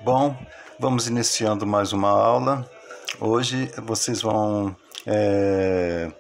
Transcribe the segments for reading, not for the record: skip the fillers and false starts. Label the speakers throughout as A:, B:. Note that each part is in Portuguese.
A: Bom, vamos iniciando mais uma aula. Hoje vocês vão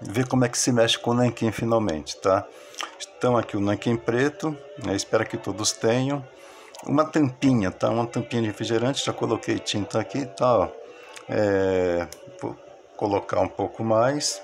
A: ver como é que se mexe com o nanquim finalmente, tá? Então aqui o nanquim preto, espero que todos tenham. Uma tampinha, tá? Uma tampinha de refrigerante, já coloquei tinta aqui, tá? Ó. Vou colocar um pouco mais,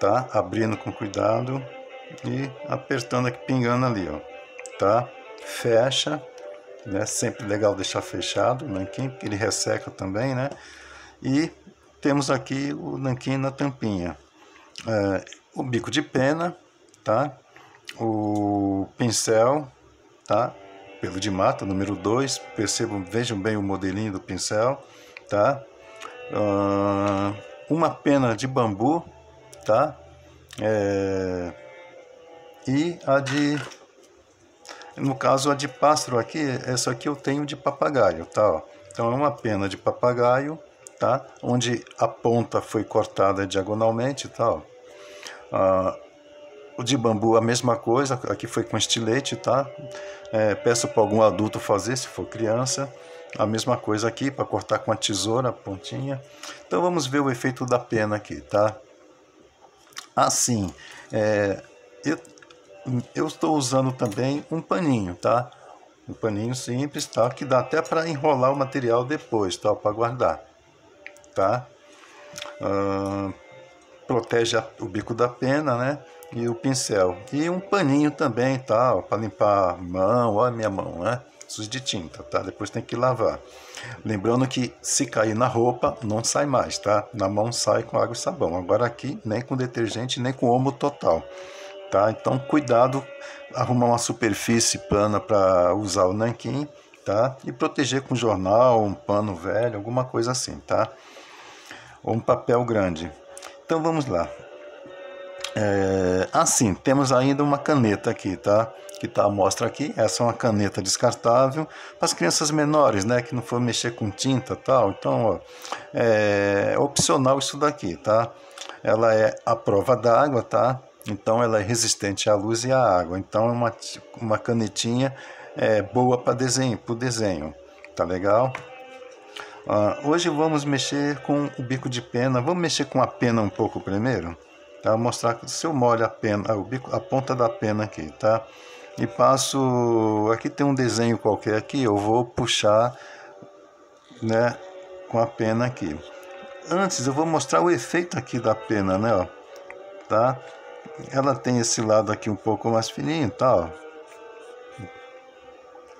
A: tá? Abrindo com cuidado e apertando aqui, pingando ali, ó, tá? Fecha. Né? Sempre legal deixar fechado o nanquim, porque ele resseca também, né? E temos aqui o nanquim na tampinha. O bico de pena, tá? O pincel, tá? Pelo de mata, número 2. Percebam, vejam bem o modelinho do pincel, tá? Uma pena de bambu, tá? E a de... No caso, a de pássaro aqui, essa aqui eu tenho de papagaio, tá? Então é uma pena de papagaio, tá? Onde a ponta foi cortada diagonalmente, tá? O de bambu a mesma coisa, aqui foi com estilete, tá? Peço para algum adulto fazer, se for criança. A mesma coisa aqui, para cortar com a tesoura, a pontinha. Então vamos ver o efeito da pena aqui, tá? Assim, eu estou usando também um paninho, tá? Um paninho simples, tá? Que dá até para enrolar o material depois, tá? Para guardar, tá? Protege o bico da pena, né? E o pincel. E um paninho também, tá? Para limpar a mão, olha a minha mão, né? Sujo de tinta, tá? Depois tem que lavar. Lembrando que se cair na roupa, não sai mais, tá? Na mão sai com água e sabão. Agora aqui, nem com detergente, nem com Omo Total. Tá? Então cuidado, arrumar uma superfície plana para usar o nanquim, tá? E proteger com jornal, um pano velho, alguma coisa assim, tá? Ou um papel grande. Então vamos lá. Assim, temos ainda uma caneta aqui, tá? Que tá à mostra aqui. Essa é uma caneta descartável para as crianças menores, né? Que não for mexer com tinta, tal. Então, ó, é opcional isso daqui, tá? Ela é à prova d'água, tá? Então ela é resistente à luz e à água. Então é uma canetinha boa para o desenho. Tá legal? Hoje vamos mexer com o bico de pena. Vamos mexer com a pena um pouco primeiro. Tá? Vou mostrar se eu molho a pena, a ponta da pena aqui, tá? E passo... Aqui tem um desenho qualquer aqui. Eu vou puxar, né? Com a pena aqui. Antes eu vou mostrar o efeito aqui da pena, né? Ó, tá? Ela tem esse lado aqui um pouco mais fininho, tá? Ó.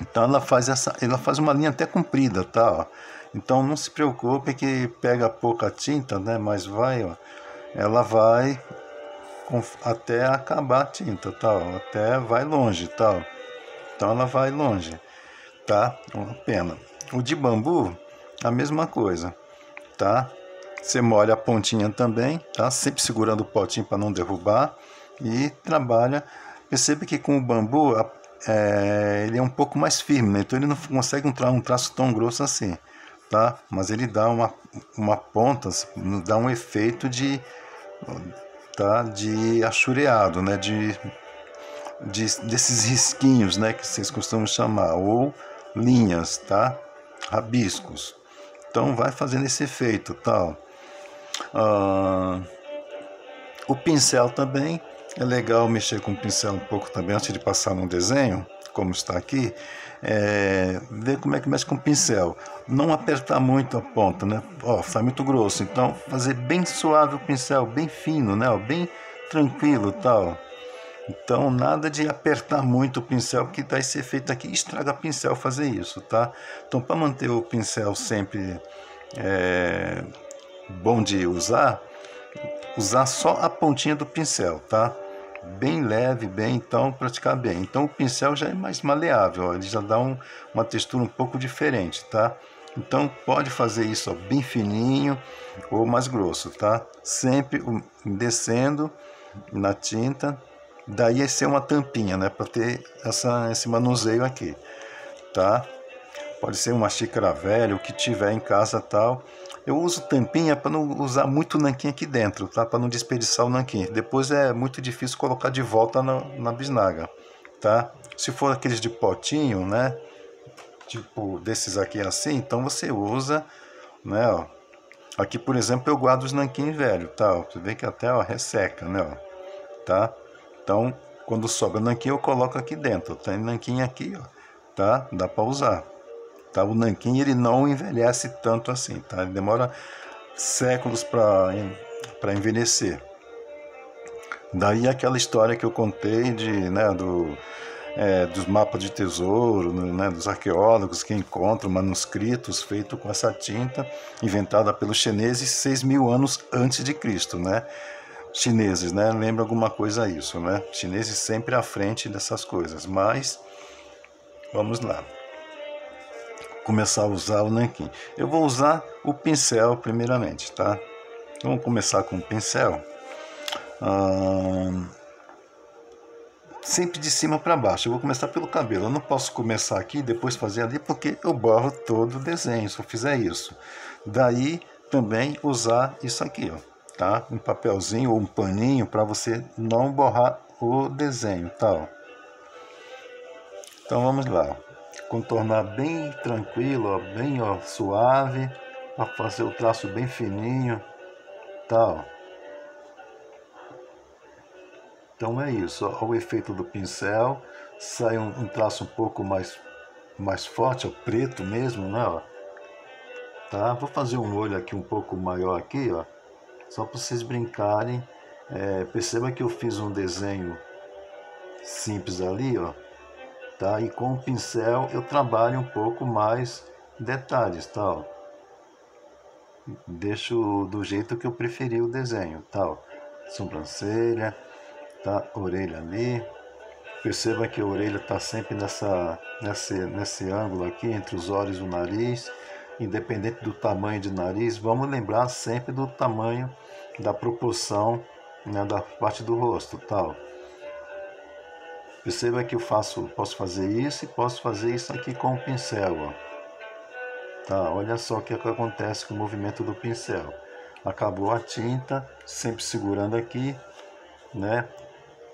A: Então ela faz uma linha até comprida, tá? Ó. Então não se preocupe que pega pouca tinta, né? Mas vai, ó, ela vai até acabar a tinta, tá? Ó. Até vai longe, tá? Ó. Então ela vai longe, tá? Uma pena. O de bambu, a mesma coisa, tá? Você molha a pontinha também, tá? Sempre segurando o potinho para não derrubar. E trabalha. Percebe que com o bambu ele é um pouco mais firme, né? Então ele não consegue um traço tão grosso assim, tá? Mas ele dá uma ponta, dá um efeito de achureado, né? Desses risquinhos, né? Que vocês costumam chamar, ou linhas, tá? Rabiscos. Então vai fazendo esse efeito, tá? O pincel também, é legal mexer com o pincel um pouco também antes de passar num desenho, como está aqui, ver como é que mexe com o pincel. Não apertar muito a ponta, né? Ó, sai muito grosso, então fazer bem suave o pincel, bem fino, né? Ó, bem tranquilo, tal. Então nada de apertar muito o pincel, porque dá esse efeito aqui, estraga o pincel fazer isso, tá? Então para manter o pincel sempre bom de usar só a pontinha do pincel, tá? Bem leve, bem, então praticar bem. Então o pincel já é mais maleável, ó, ele já dá uma textura um pouco diferente, tá? Então pode fazer isso, ó, bem fininho ou mais grosso, tá? Sempre descendo na tinta, daí é ser uma tampinha, né? Para ter esse manuseio aqui, tá? Pode ser uma xícara velha, o que tiver em casa, tal. Eu uso tampinha para não usar muito nanquim aqui dentro, tá? Para não desperdiçar o nanquim. Depois é muito difícil colocar de volta na bisnaga, tá? Se for aqueles de potinho, né? tipo desses aqui assim, então você usa, né, ó. Aqui, por exemplo, eu guardo os nanquim velho, tá? Ó, você vê que até, ó, resseca, né, ó, tá? Então, quando sobra nanquim, eu coloco aqui dentro. Tem nanquim aqui, ó, tá? Dá para usar, tá? O nanquim, ele não envelhece tanto assim, tá? Ele demora séculos para envelhecer. Daí aquela história que eu contei né, dos mapas de tesouro, né, dos arqueólogos que encontram manuscritos feitos com essa tinta, inventada pelos chineses 6.000 anos antes de Cristo, né? Chineses, né? Lembra alguma coisa isso, né? Chineses sempre à frente dessas coisas, mas vamos lá. Começar a usar o nanquim. Eu vou usar o pincel primeiramente, tá? Vamos começar com o pincel. Sempre de cima para baixo. Eu vou começar pelo cabelo. Eu não posso começar aqui e depois fazer ali porque eu borro todo o desenho se eu fizer isso. Daí também usar isso aqui, ó, tá? Um papelzinho ou um paninho para você não borrar o desenho, tá? Ó. Então vamos lá. Contornar bem tranquilo, ó, bem ó, suave, para fazer o traço bem fininho, tá? Ó. Então é isso, ó, o efeito do pincel, sai um traço um pouco mais forte, ó, preto mesmo, né? Ó. Tá? Vou fazer um olho aqui um pouco maior aqui, ó, só para vocês brincarem. Perceba que eu fiz um desenho simples ali, ó, tá? E com o pincel eu trabalho um pouco mais detalhes, tá? Ó. Deixo do jeito que eu preferi o desenho, tá? Ó. Sobrancelha, tá? Orelha ali. Perceba que a orelha está sempre nesse ângulo aqui, entre os olhos e o nariz, independente do tamanho de nariz. Vamos lembrar sempre do tamanho, da proporção, né, da parte do rosto, tal. Perceba que eu posso fazer isso e posso fazer isso aqui com o pincel, ó. Tá, olha só o que acontece com o movimento do pincel. Acabou a tinta, sempre segurando aqui, né?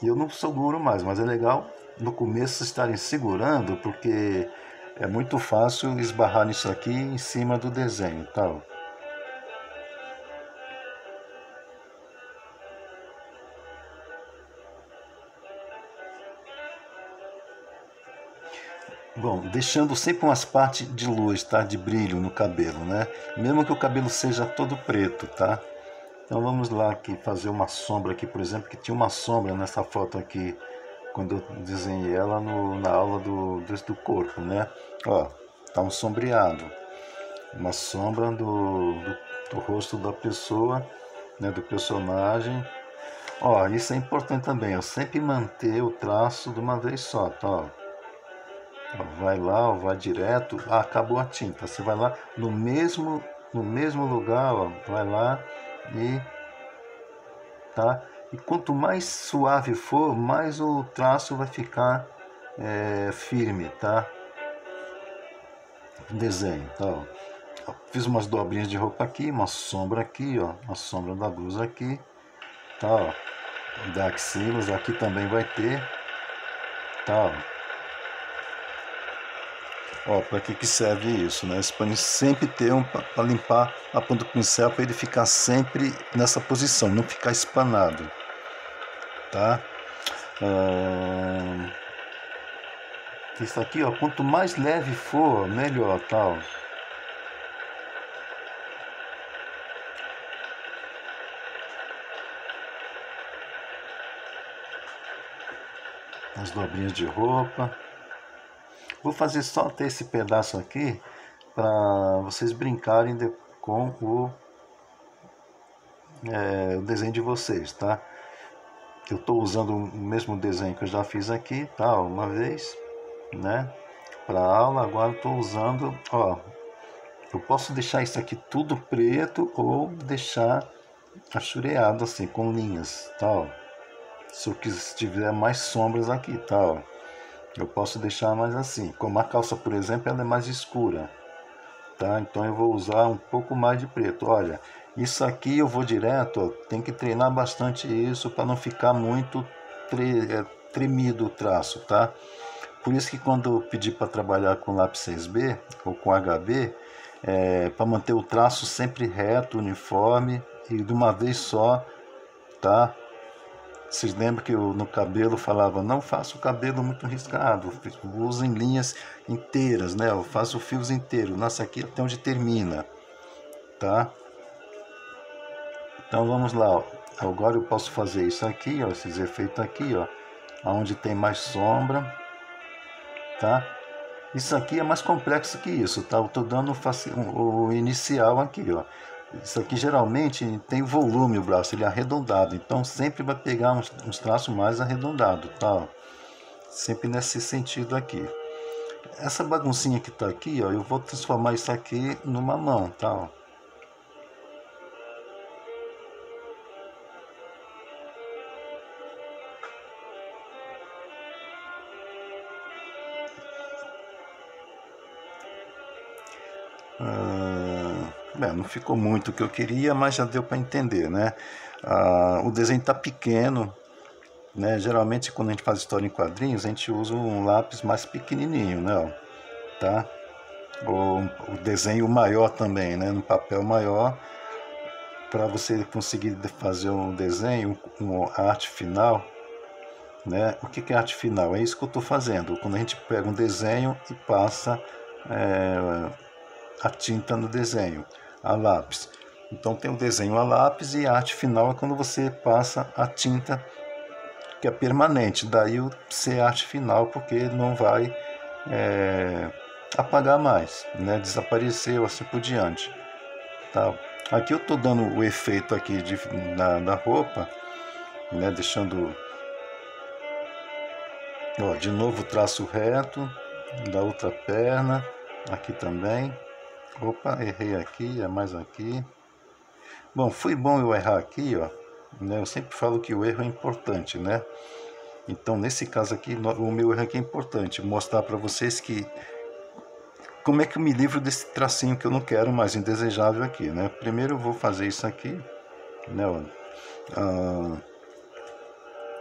A: E eu não seguro mais, mas é legal no começo estarem segurando, porque é muito fácil esbarrar nisso aqui em cima do desenho, tá? Bom, deixando sempre umas partes de luz, tá? De brilho no cabelo, né? Mesmo que o cabelo seja todo preto, tá? Então vamos lá aqui fazer uma sombra aqui, por exemplo, que tinha uma sombra nessa foto aqui, quando eu desenhei ela na aula do corpo, né? Ó, tá um sombreado, uma sombra do rosto da pessoa, né? Do personagem. Ó, isso é importante também, ó, sempre manter o traço de uma vez só, tá? Ó. Vai lá, ó, vai direto, acabou a tinta, você vai lá no mesmo lugar, ó, vai lá e tá? E quanto mais suave for, mais o traço vai ficar firme, tá? O desenho, tá? Ó. Fiz umas dobrinhas de roupa aqui, uma sombra aqui, ó, uma sombra da blusa aqui, tá? Ó. Da axilas aqui também vai ter, tá? Ó, para que serve isso, né? Esse paninho sempre ter para limpar a ponta do pincel, para ele ficar sempre nessa posição, não ficar espanado, tá? Isso aqui, ó, quanto mais leve for, melhor, tal. As dobrinhas de roupa. Vou fazer só até esse pedaço aqui para vocês brincarem com o desenho de vocês, tá? Eu estou usando o mesmo desenho que eu já fiz aqui, tá? Uma vez, né? Para aula, agora estou usando, ó. Eu posso deixar isso aqui tudo preto ou deixar achureado assim, com linhas, tá? Ó. Se eu tiver mais sombras aqui, tá? Ó. Eu posso deixar mais assim. Como a calça, por exemplo, ela é mais escura, tá? Então eu vou usar um pouco mais de preto. Olha, isso aqui eu vou direto, ó, tem que treinar bastante isso para não ficar muito tremido o traço, tá? Por isso que quando eu pedi para trabalhar com lápis 6B ou com HB, para manter o traço sempre reto, uniforme e de uma vez só, tá? Vocês lembram que eu no cabelo falava, não faça o cabelo muito riscado, usem linhas inteiras, né? Eu faço fios inteiros, nossa, aqui até onde termina, tá? Então vamos lá, ó. Agora eu posso fazer isso aqui, ó, esses efeitos aqui, ó, onde tem mais sombra, tá? Isso aqui é mais complexo que isso, tá? Eu tô dando o inicial aqui, ó. Isso aqui geralmente tem volume o braço, ele é arredondado, então sempre vai pegar uns traços mais arredondados, tá? Sempre nesse sentido aqui. Essa baguncinha que tá aqui, ó, eu vou transformar isso aqui numa mão, tá? Não ficou muito o que eu queria, mas já deu para entender, né? O desenho tá pequeno, né? Geralmente quando a gente faz história em quadrinhos, a gente usa um lápis mais pequenininho, né? Ó, tá? Ou o desenho maior também, né? No papel maior, para você conseguir fazer um desenho, uma arte final, né? O que é arte final? É isso que eu estou fazendo. Quando a gente pega um desenho e passa a tinta no desenho, a lápis. Então tem o desenho a lápis e a arte final é quando você passa a tinta que é permanente. Daí o ser arte final, porque não vai apagar mais, né? Desaparecer ou assim por diante. Tá? Aqui eu estou dando o efeito aqui na roupa, né? Deixando, ó, de novo traço reto da outra perna, aqui também. Opa, errei aqui, é mais aqui. Bom, foi bom eu errar aqui, ó. Né? Eu sempre falo que o erro é importante, né? Então, nesse caso aqui, o meu erro aqui é importante, mostrar para vocês que como é que eu me livro desse tracinho que eu não quero mais, indesejável aqui, né? Primeiro eu vou fazer isso aqui, né?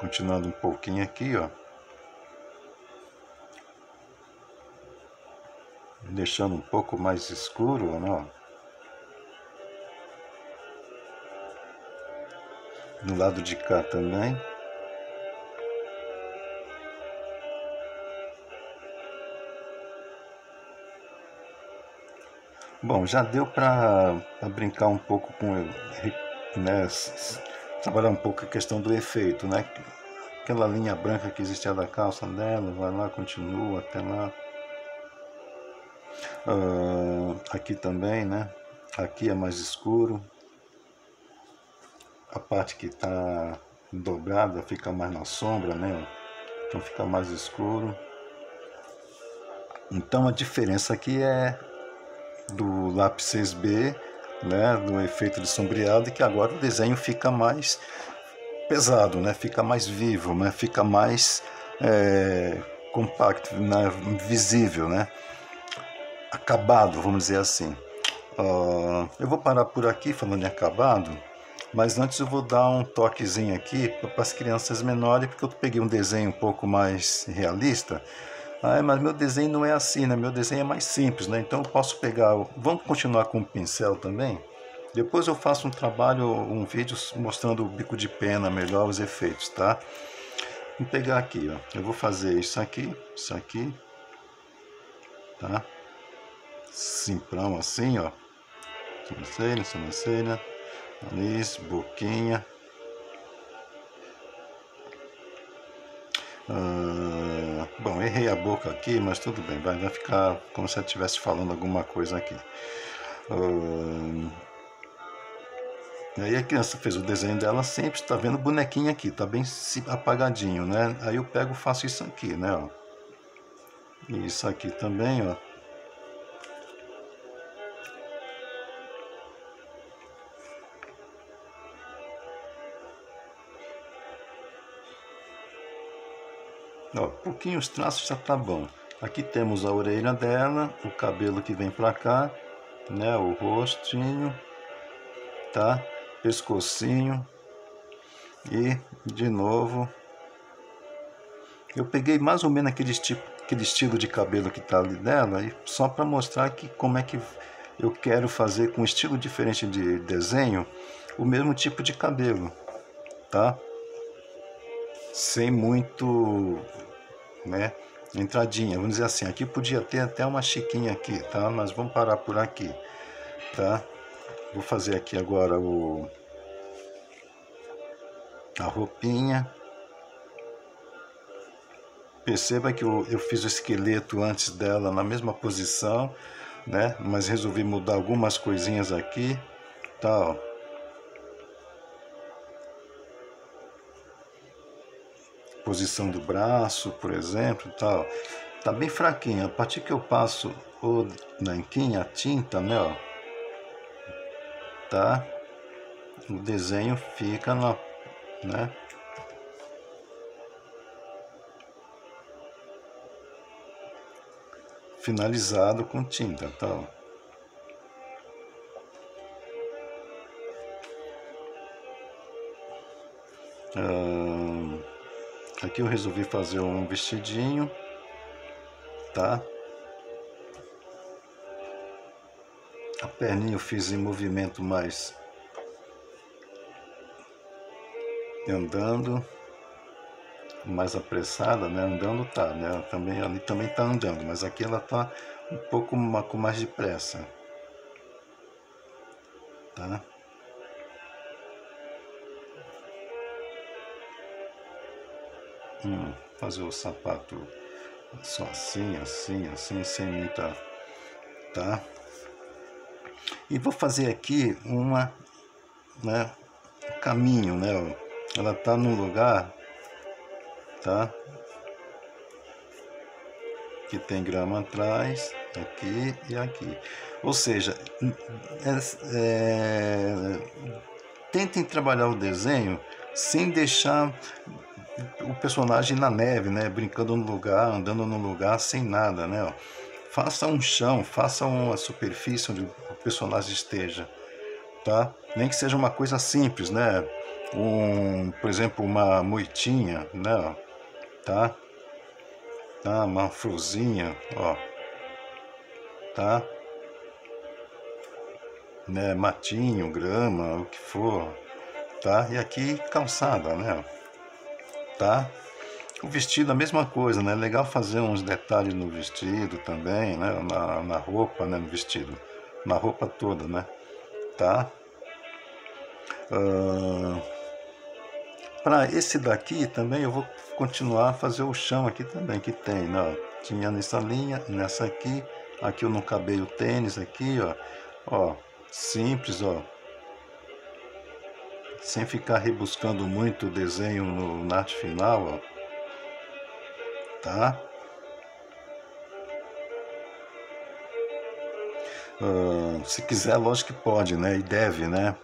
A: Continuando um pouquinho aqui, ó. Deixando um pouco mais escuro, né? Do lado de cá também. Bom, já deu para brincar um pouco com, né, trabalhar um pouco a questão do efeito, né? Aquela linha branca que existia da calça dela, vai lá, continua até lá. Aqui também, né? Aqui é mais escuro. A parte que está dobrada fica mais na sombra, né? Então fica mais escuro. Então a diferença aqui é do lápis 6B, né? Do efeito de sombreado, e que agora o desenho fica mais pesado, né? Fica mais vivo, né? Fica mais compacto, né? Visível, né? Acabado, vamos dizer assim. Eu vou parar por aqui falando em acabado, mas antes eu vou dar um toquezinho aqui para as crianças menores, porque eu peguei um desenho um pouco mais realista. Mas meu desenho não é assim, né? Meu desenho é mais simples, né? Então eu posso pegar... Vamos continuar com o pincel também? Depois eu faço um trabalho, um vídeo mostrando o bico de pena melhor, os efeitos, tá? Vou pegar aqui, ó. Eu vou fazer isso aqui, tá? Simprão assim, ó. Sobrancelha, nariz, boquinha. Bom, errei a boca aqui, mas tudo bem, vai ficar como se eu estivesse falando alguma coisa aqui. Aí a criança fez o desenho dela sempre, está vendo o bonequinho aqui, tá bem apagadinho, né? Aí eu pego e faço isso aqui, né? Ó. E isso aqui também, ó. Ó, pouquinho os traços já tá bom. Aqui temos a orelha dela, o cabelo que vem pra cá, né? O rostinho, tá? Pescocinho. E, de novo, eu peguei mais ou menos aqueles tipo aquele estilo de cabelo que tá ali dela, e só para mostrar que como é que eu quero fazer com um estilo diferente de desenho, o mesmo tipo de cabelo, tá? Sem muito, né, entradinha, vamos dizer assim, aqui podia ter até uma chiquinha aqui, tá? Mas vamos parar por aqui, tá? Vou fazer aqui agora a roupinha. Perceba que eu fiz o esqueleto antes dela na mesma posição, né? Mas resolvi mudar algumas coisinhas aqui, tá? Ó. Posição do braço, por exemplo, tal. Tá bem fraquinho. A partir que eu passo o nanquim, a tinta, né? Ó, tá? O desenho fica na, né? Finalizado com tinta, tal. Aqui eu resolvi fazer um vestidinho, tá? A perninha eu fiz em movimento mais andando, mais apressada, né? Andando tá, né? Também ali também tá andando, mas aqui ela tá um pouco com mais de pressa, tá? Fazer o sapato só assim, assim, assim, sem muita, tá? E vou fazer aqui uma, né? Caminho, né? Ela tá num lugar, tá? Que tem grama atrás, aqui e aqui. Ou seja, tentem trabalhar o desenho sem deixar o personagem na neve, né? Brincando no lugar, andando no lugar sem nada, né? Faça um chão, faça uma superfície onde o personagem esteja, tá? Nem que seja uma coisa simples, né? Por exemplo, uma moitinha, né? Tá? Tá? Uma fruzinha, ó, tá? Né? Matinho, grama, o que for, tá? E aqui calçada, né? Tá? O vestido, a mesma coisa, né? Legal fazer uns detalhes no vestido também, né? Na roupa, né? No vestido, na roupa toda, né? Tá? Para esse daqui também eu vou continuar a fazer o chão aqui também, que tem, né? Tinha nessa linha, nessa aqui, aqui eu não acabei o tênis aqui, ó, simples, ó, sem ficar rebuscando muito o desenho na arte final, ó, tá? Se quiser, lógico que pode, né? E deve, né?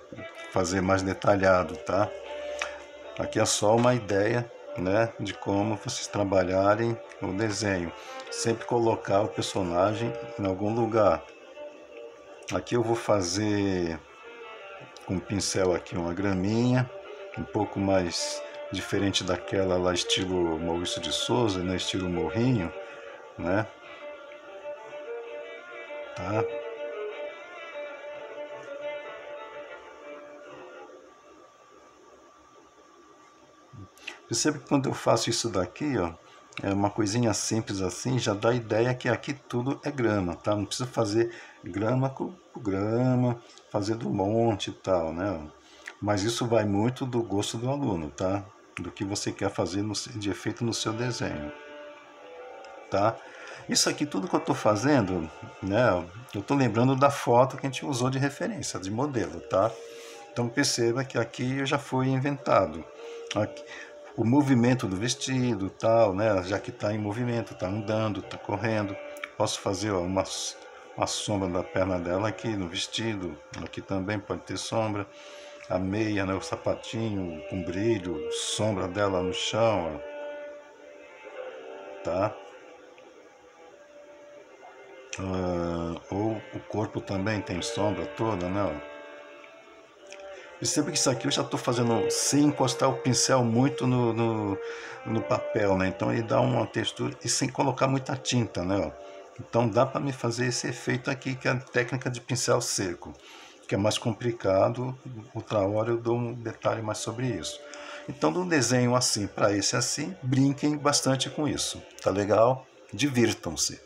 A: Fazer mais detalhado, tá? Aqui é só uma ideia, né? De como vocês trabalharem o desenho. Sempre colocar o personagem em algum lugar. Aqui eu vou fazer com o pincel aqui uma graminha, um pouco mais diferente daquela lá estilo Maurício de Souza, né? Estilo morrinho, né? Tá? Percebe que quando eu faço isso daqui, ó, é uma coisinha simples assim, já dá a ideia que aqui tudo é grama, tá? Não precisa fazer grama com grama, fazer do monte e tal, né? Mas isso vai muito do gosto do aluno, tá? Do que você quer fazer de efeito no seu desenho, tá? Isso aqui tudo que eu estou fazendo, né? Eu estou lembrando da foto que a gente usou de referência, de modelo, tá? Então perceba que aqui já foi inventado. Aqui, o movimento do vestido, tal, né? Já que está em movimento, está andando, está correndo. Posso fazer ó, uma sombra da perna dela aqui no vestido. Aqui também pode ter sombra. A meia, né? O sapatinho com brilho, sombra dela no chão, ó, tá? Ou o corpo também tem sombra toda, né? Perceba que isso aqui eu já estou fazendo sem encostar o pincel muito no papel, né? Então ele dá uma textura e sem colocar muita tinta, né? Ó. Então dá para me fazer esse efeito aqui, que é a técnica de pincel seco, que é mais complicado. Outra hora eu dou um detalhe mais sobre isso. Então, do desenho assim para esse assim, brinquem bastante com isso. Tá legal? Divirtam-se.